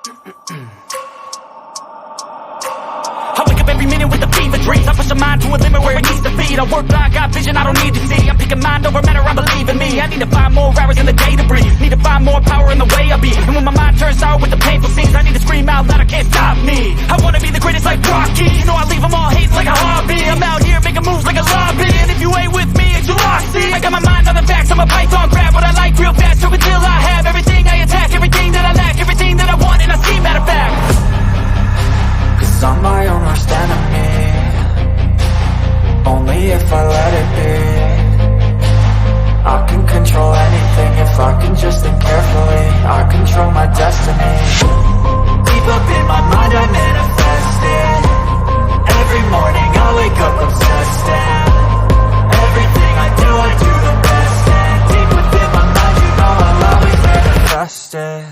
I wake up every minute with a fever dreams. I push my mind to a limit where it needs to feed. I work blind, got vision I don't need to see. I'm picking mind over matter, I believe in me. I need to find more hours in the day to breathe. Need to find more power in the way I be. And when my mind turns sour with the painful scenes, I need to scream out loud, I can't stop me. I wanna be the greatest like Rocky. You know I leave them all hates like a hobby. I'm out here making moves like a lobby. And if you ain't with me, it's your loss, see. I got my mind on the facts, I'm a python, grab what I like real fast. So until I have everything I attack, everything that I lack, everything that I want, and I see matter of fact. Cause I'm my own worst enemy. Only if I let it be. I can control anything if I can just think carefully. I control my destiny. Deep up in my mind I manifest it. Every morning I wake up obsessed, and everything I do the best. And deep within my mind you know I'll always manifest it.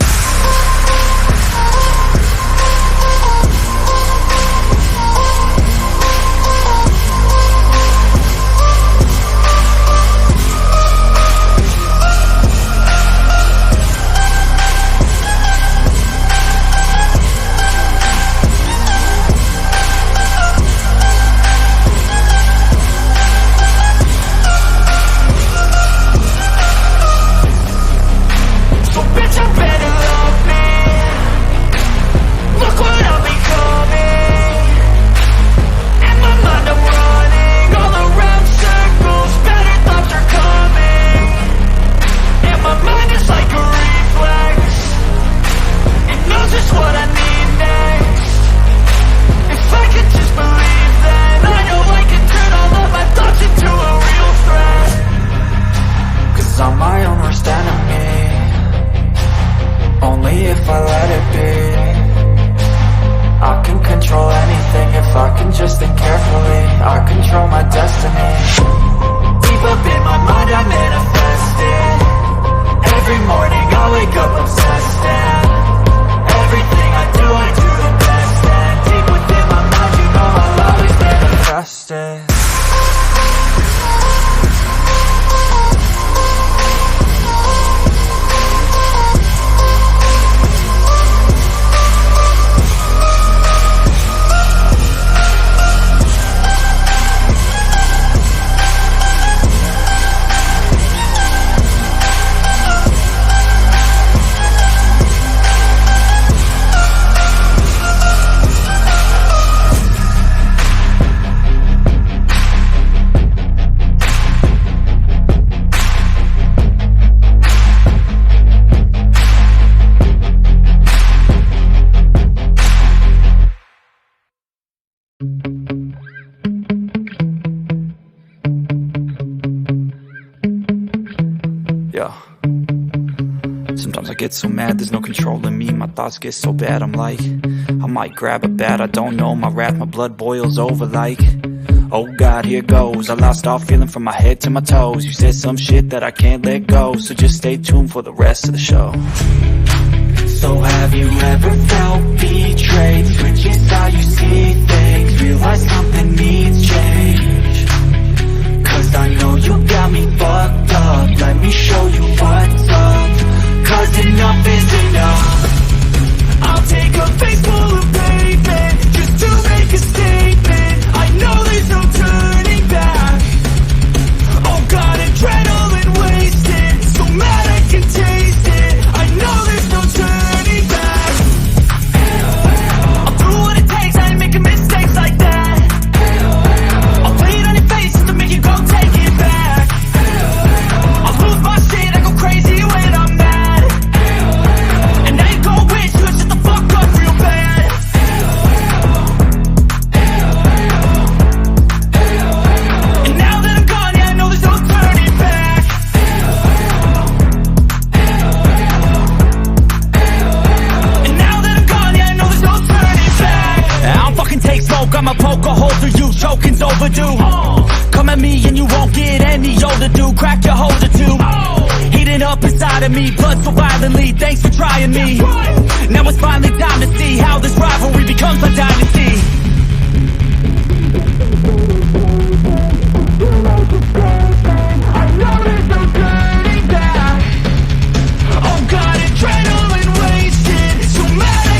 Sometimes I get so mad, there's no controlling me. My thoughts get so bad, I'm like, I might grab a bat, I don't know. My wrath, my blood boils over like, oh God, here goes. I lost all feeling from my head to my toes. You said some shit that I can't let go, so just stay tuned for the rest of the show. So have you ever felt betrayed? Switches how you see things, realize something needs change. Cause I know you got me fucked up, let me show you what's up. Cause enough is enough. I'll take a face full of pavement just to make a statement. I know there's no turning back. Oh God, adrenaline wasted, so mad I can taste it. I know there's no turning back. I'll do what it takes, I ain't making mistakes like that. I'll play it on your face just to make you go take it back. I'll lose my shit, I go crazy when I'm mad. And I ain't gon' wish you shut the fuck up real bad. And now that I'm gone, yeah, I know there's no turning back. And now that I'm gone, yeah, I know there's no turning back. I don't fucking take smoke, I'ma poke a hole through you. Choking's overdue. Come at me and you won't get any older, dude. Crack your hole or two. Heating up inside of me, blood so violently. Thanks for trying me. Now it's finally time to see how this rivalry becomes a dynasty. I know there's no turning back. Oh God, adrenaline wasted, so mad I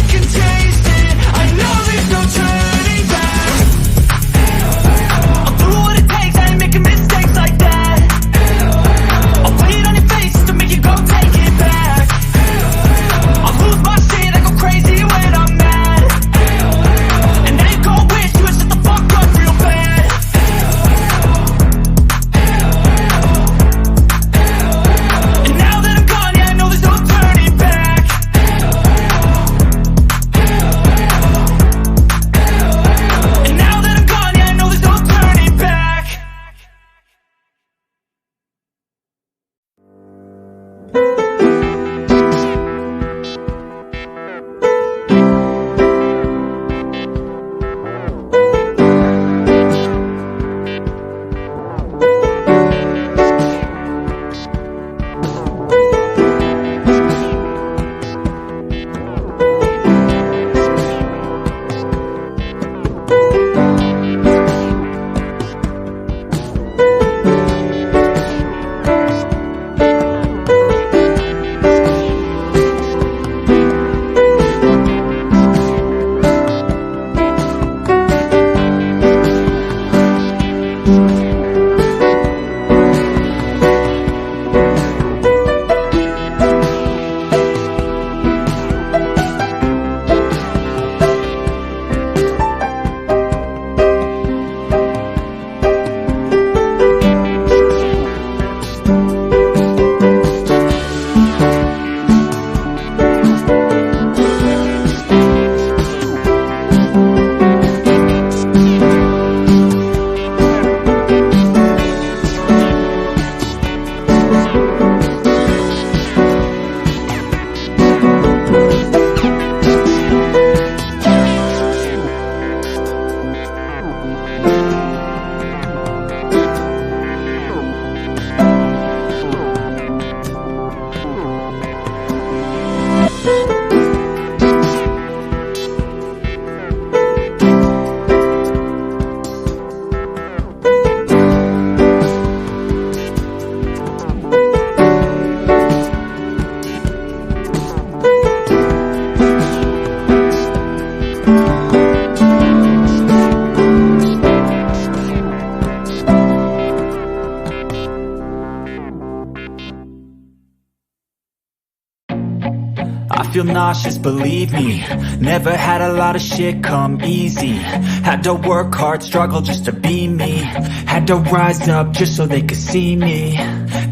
I feel nauseous, believe me. Never had a lot of shit come easy. Had to work hard, struggle just to be me. Had to rise up just so they could see me.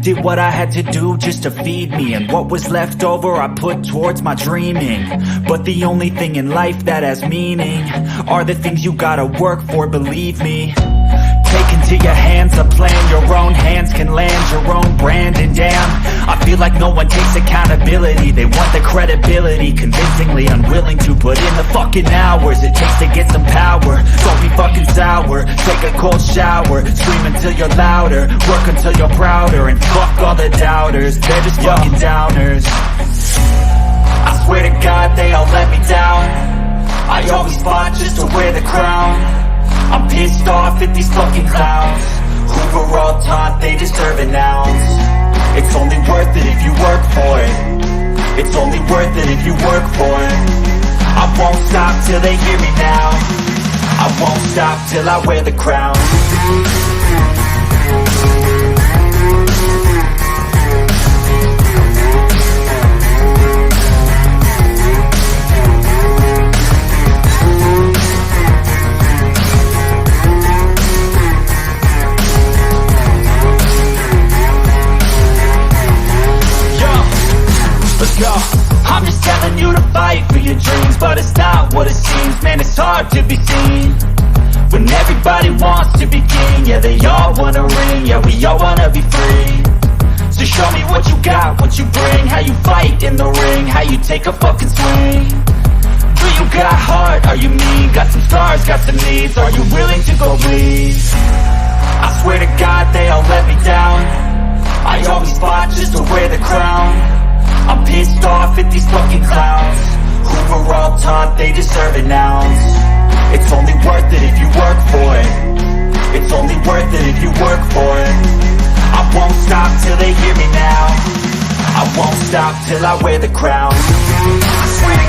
Did what I had to do just to feed me. And what was left over I put towards my dreaming. But the only thing in life that has meaning are the things you gotta work for, believe me. Take into your hands a plan, your own hands can land your own brand. And damn, I feel like no one takes accountability. They want the credibility, convincingly unwilling to put in the fucking hours it takes to get some power. Don't be fucking sour, take a cold shower, scream until you're louder, work until you're prouder. And fuck all the doubters, they're just fucking downers. I swear to God they all let me down. I always fought just to wear the crown. I'm pissed off at these fucking clowns who were all taught they deserve an ounce. It's only worth it if you work for it. It's only worth it if you work for it. I won't stop till they hear me now. I won't stop till I wear the crown. I'm just telling you to fight for your dreams, but it's not what it seems. Man, it's hard to be seen when everybody wants to be king. Yeah, they all wanna ring, yeah, we all wanna be free. So show me what you got, what you bring, how you fight in the ring, how you take a fucking swing. Do you got heart, are you mean? Got some scars, got some needs, are you willing to go bleed? I swear to God they all let me down. I always fought just to wear the crown. I'm pissed off at these fucking clowns who were all taught they deserve an ounce. It's only worth it if you work for it. It's only worth it if you work for it. I won't stop till they hear me now. I won't stop till I wear the crown. I swear to